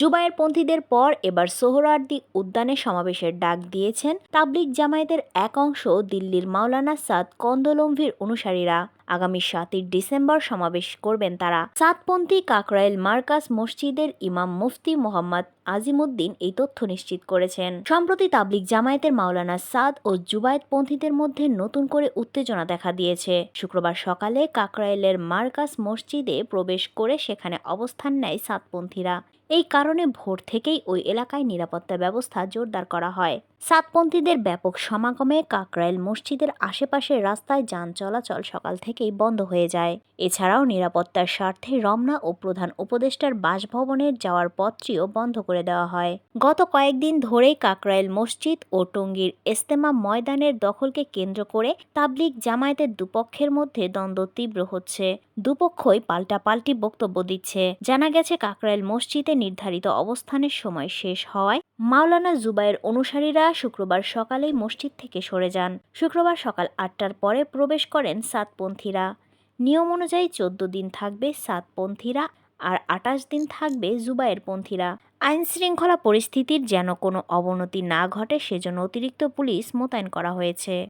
জুবায়ের পন্থীদের পর এবার সোহরাওয়ার্দী উদ্যানে সমাবেশের ডাক দিয়েছেন তাবলিগ জামায়াতের এক অংশ দিল্লির মাওলানা সাদ কন্দলম্ভির অনুসারীরা। আগামী 7ই ডিসেম্বর সমাবেশ করবেন তারা। সাদপন্থী কাকরাইল মার্কাজ মসজিদের ইমাম মুফতি মোহাম্মদ আজিমুদ্দিন এই তথ্য নিশ্চিত করেছেন। সম্প্রতি তাবলিগ জামায়াতের মাওলানা সাদ ও জুবায়েত-পন্থীদের মধ্যে নতুন করে উত্তেজনা দেখা দিয়েছে। শুক্রবার সকালে কাকরাইলের মার্কাজ মসজিদে প্রবেশ করে সেখানে অবস্থান নেয় সাদপন্থীরা। এই কারণে ভোর থেকেই ওই এলাকায় নিরাপত্তা ব্যবস্থা জোরদার করা হয়। সাদপন্থীদের ব্যাপক সমাগমে কাকরাইল মসজিদের আশেপাশের রাস্তায় যান চলাচল সকাল থেকেই বন্ধ হয়ে যায়। এছাড়াও নিরাপত্তার স্বার্থে রমনা ও প্রধান উপদেষ্টার বাসভবনের যাওয়ার পথটিও বন্ধ করে দেওয়া হয়। গত কয়েকদিন ধরেই কাকরাইল মসজিদ ও টঙ্গীর ইজতেমা ময়দানের দখলকে কেন্দ্র করে তাবলিগ জামায়াতের দুপক্ষের মধ্যে দ্বন্দ্ব তীব্র হচ্ছে। দুপক্ষই পাল্টাপাল্টি বক্তব্য দিচ্ছে। জানা গেছে, কাকরাইল মসজিদে নির্ধারিত অবস্থানের সময় শেষ হওয়ায় মাওলানা জুবায়ের অনুসারীরা শুক্রবার সকালেই মসজিদ থেকে সরে যান। শুক্রবার সকাল 8টার পরে প্রবেশ করেন সাদপন্থীরা। নিয়ম অনুযায়ী 14 দিন থাকবে সাদপন্থীরা আর 28 দিন থাকবে জুবায়েরপন্থীরা। আইনশৃঙ্খলা পরিস্থিতির যেন কোনো অবনতি না ঘটে সেজন্য অতিরিক্ত পুলিশ মোতায়েন করা হয়েছে।